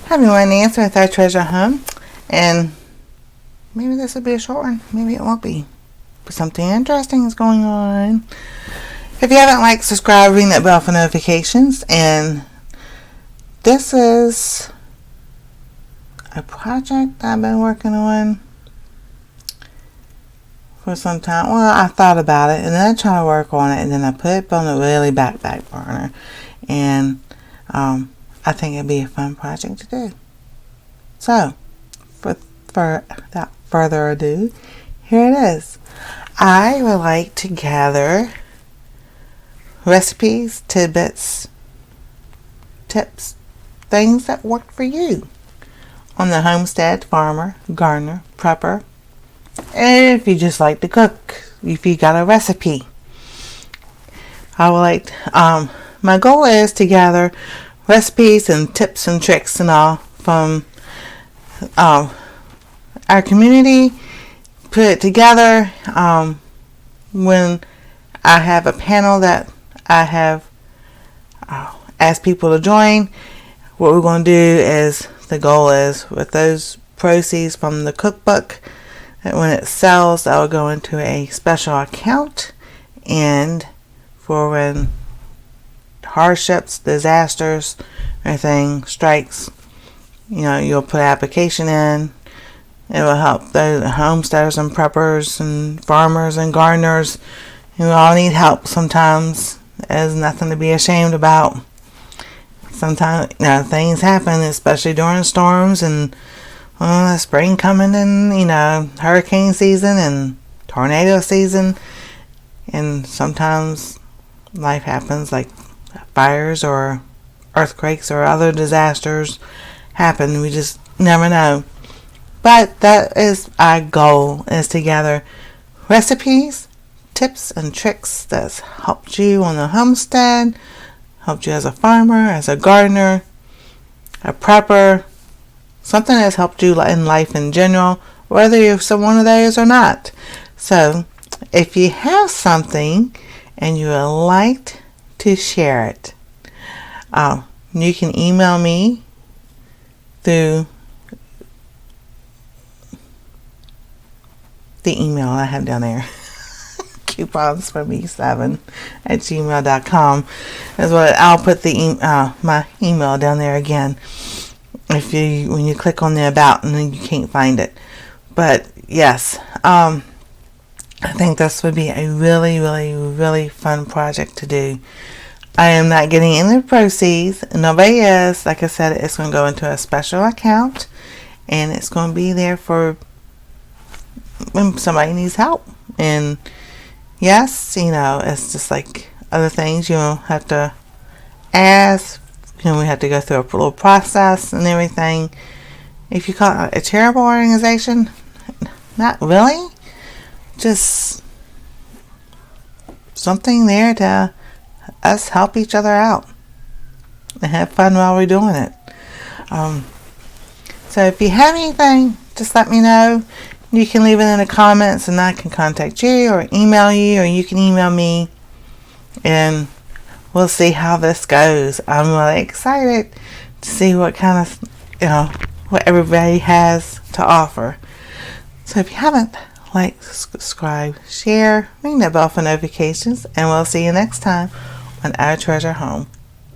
Hi everyone, Nancy with our treasure home, and maybe this will be a short one, maybe it won't be, but something interesting is going on. If you haven't liked, subscribe, ring that bell for notifications. And this is a project I've been working on for some time. Well, I thought about it and then I tried to work on it, and then I put it on a really back burner, and I think it'd be a fun project to do. So, without further ado, here it is. I would like to gather recipes, tidbits, tips, things that work for you on the homestead, farmer, gardener, prepper, and if you just like to cook, if you got a recipe. I would like, my goal is to gather recipes and tips and tricks and all from our community, put it together. When I have a panel that I have asked people to join, what we're going to do is, the goal is, with those proceeds from the cookbook, that when it sells, that will go into a special account, and for when hardships, disasters, anything strikes, you'll put an application in. It will help the homesteaders and preppers and farmers and gardeners who all need help sometimes. There's nothing to be ashamed about. Sometimes things happen, especially during storms and the spring coming, and hurricane season and tornado season, and sometimes life happens, like fires or earthquakes or other disasters happen. We just never know. But that is our goal, is to gather recipes, tips, and tricks that's helped you on the homestead, helped you as a farmer, as a gardener, a prepper, something that's helped you in life in general, whether you're one of those or not. So, if you have something and you would like to share it, you can email me through the email I have down there. couponsforme7@gmail.com is what I'll put my email down there again. When you click on the about, and then you can't find it. But yes, I think this would be a really, really, really fun project to do. I am not getting any proceeds. Nobody is. Like I said, it's going to go into a special account, and it's going to be there for when somebody needs help. And yes, it's just like other things. You have to ask. We have to go through a little process and everything. If you call it a charitable organization, not really. Just something there to us help each other out and have fun while we're doing it. So if you have anything, just let me know. You can leave it in the comments, and I can contact you or email you, or you can email me, and we'll see how this goes. I'm really excited to see what kind of, what everybody has to offer. So if you haven't, like, subscribe, share, ring that bell for notifications, and we'll see you next time on Our Treasure Home.